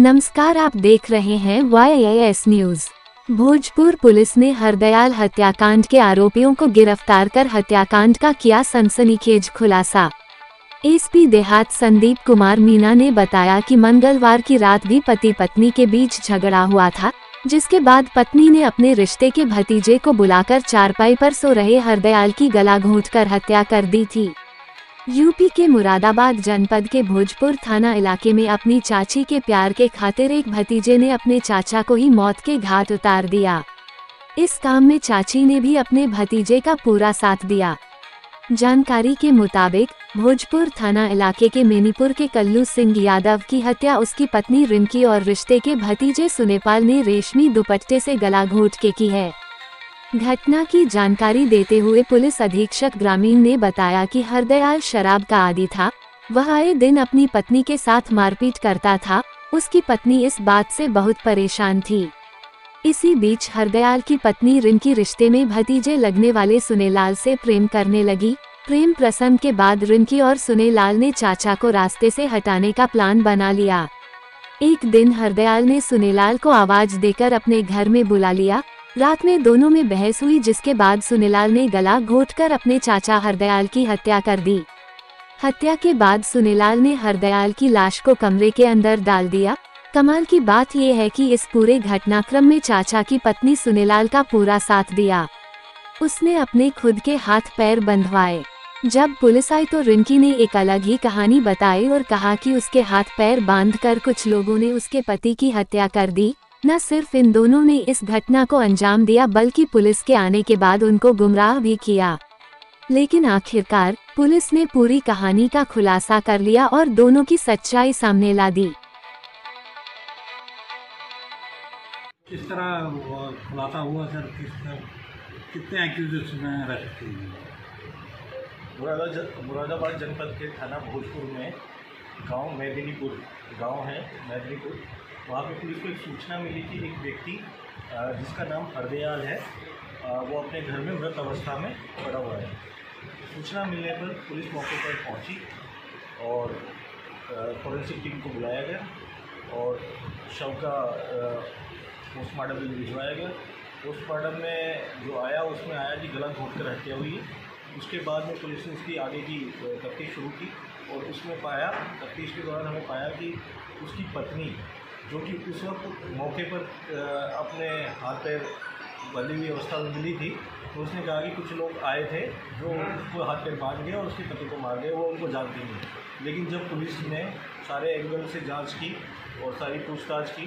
नमस्कार, आप देख रहे हैं YAS न्यूज। भोजपुर पुलिस ने हरदयाल हत्याकांड के आरोपियों को गिरफ्तार कर हत्याकांड का किया सनसनीखेज खुलासा। एसपी देहात संदीप कुमार मीना ने बताया कि मंगलवार की रात भी पति पत्नी के बीच झगड़ा हुआ था, जिसके बाद पत्नी ने अपने रिश्ते के भतीजे को बुलाकर चारपाई पर सो रहे हरदयाल की गला घोंटकर हत्या कर दी थी। यूपी के मुरादाबाद जनपद के भोजपुर थाना इलाके में अपनी चाची के प्यार के खातिर एक भतीजे ने अपने चाचा को ही मौत के घाट उतार दिया। इस काम में चाची ने भी अपने भतीजे का पूरा साथ दिया। जानकारी के मुताबिक भोजपुर थाना इलाके के मेनीपुर के कल्लू सिंह यादव की हत्या उसकी पत्नी रिंकी और रिश्ते के भतीजे सुनेपाल ने रेशमी दुपट्टे से गला घोंट के की है। घटना की जानकारी देते हुए पुलिस अधीक्षक ग्रामीण ने बताया कि हरदयाल शराब का आदी था। वह आए दिन अपनी पत्नी के साथ मारपीट करता था। उसकी पत्नी इस बात से बहुत परेशान थी। इसी बीच हरदयाल की पत्नी रिंकी रिश्ते में भतीजे लगने वाले सुनेलाल से प्रेम करने लगी। प्रेम प्रसंग के बाद रिंकी और सुनेलाल ने चाचा को रास्ते से हटाने का प्लान बना लिया। एक दिन हरदयाल ने सुनेलाल को आवाज देकर अपने घर में बुला लिया। रात में दोनों में बहस हुई, जिसके बाद सुनेलाल ने गला घोंटकर अपने चाचा हरदयाल की हत्या कर दी। हत्या के बाद सुनेलाल ने हरदयाल की लाश को कमरे के अंदर डाल दिया। कमाल की बात यह है कि इस पूरे घटनाक्रम में चाचा की पत्नी सुनेलाल का पूरा साथ दिया। उसने अपने खुद के हाथ पैर बंधवाए। जब पुलिस आई तो रिंकी ने एक अलग ही कहानी बताई और कहा कि उसके हाथ पैर बांधकर कुछ लोगों ने उसके पति की हत्या कर दी। न सिर्फ इन दोनों ने इस घटना को अंजाम दिया, बल्कि पुलिस के आने के बाद उनको गुमराह भी किया। लेकिन आखिरकार पुलिस ने पूरी कहानी का खुलासा कर लिया और दोनों की सच्चाई सामने ला दी। किस तरह खुलासा हुआ सर? कितने एक्यूजेशन रखते हैं? मुरादाबाद जनपद के थाना भोजपुर में गांव मेदिनीपुर है मेदिनीपुर। वहाँ पे पुलिस को एक सूचना मिली थी, एक व्यक्ति जिसका नाम हरदयाल है, वो अपने घर में मृत अवस्था में पड़ा हुआ है। सूचना मिलने पर पुलिस मौके पर पहुंची और फॉरेंसिक टीम को बुलाया गया और शव का पोस्टमार्टम के लिए भिजवाया गया। पोस्टमार्टम में जो आया उसमें आया कि गला घोंटकर हत्या हुई है। उसके बाद में पुलिस ने इसकी आगे की तफ्तीश शुरू की और उसमें पाया, तफ्तीश के दौरान हमें पाया कि उसकी पत्नी, जो कि उस वक्त मौके पर अपने हाथ पैर बंधी हुई अवस्था में मिली थी, तो उसने कहा कि कुछ लोग आए थे जो उसको हाथ पैर बांध गए और उसके पति को मार गए, वो उनको जानते नहीं। लेकिन जब पुलिस ने सारे एंगल से जांच की और सारी पूछताछ की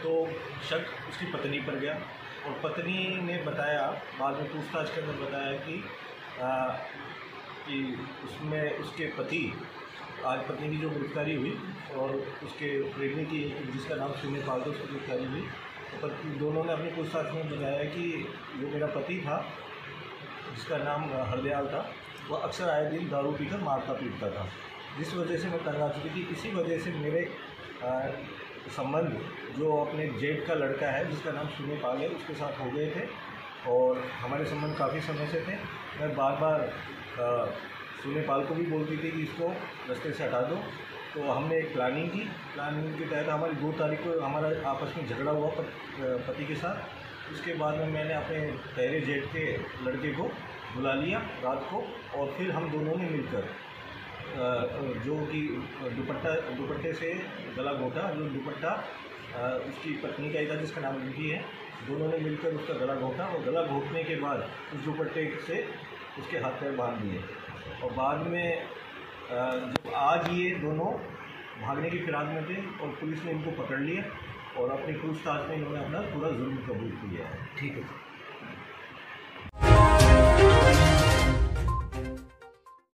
तो शक उसकी पत्नी पर गया और पत्नी ने बताया, बाद में पूछताछ के अंदर बताया कि उसमें उसके पति, आज पत्नी की जो गिरफ्तारी हुई और उसके प्रेमी की जिसका नाम सुनेपाल था, उसकी गिरफ्तारी हुई। तो दोनों ने अपनी पूछताछ में बताया कि जो मेरा पति था, जिसका नाम हरदयाल था, वह अक्सर आए दिन दारू पीकर मारता पीटता था, जिस वजह से मैं तंग आ चुकी थी। इसी वजह से मेरे संबंध जो अपने जेठ का लड़का है, जिसका नाम सुनेपाल है, उसके साथ हो गए थे और हमारे संबंध काफ़ी समय से थे। मैं बार बार सुनेपाल को भी बोलती थी कि इसको रास्ते से हटा दो। तो हमने एक प्लानिंग की। प्लानिंग के तहत हमारी 2 तारीख को हमारा आपस में झगड़ा हुआ पति के साथ। उसके बाद में मैंने अपने पहले जेठ के लड़के को बुला लिया रात को और फिर हम दोनों ने मिलकर जो कि दुपट्टे से गला घोंटा। जो दुपट्टा उसकी पत्नी का ही था, जिसका नाम रिंकी है। दोनों ने मिलकर उसका गला घोंटा और गला घोंटने के बाद उस दुपट्टे से उसके हाथ पैर बांध दिए और बाद में जब आज ये दोनों भागने की फिराक में थे और पुलिस ने इनको पकड़ लिया और अपनी पूछताछ में इन्होंने अपना पूरा जुर्म कबूल किया है। ठीक है।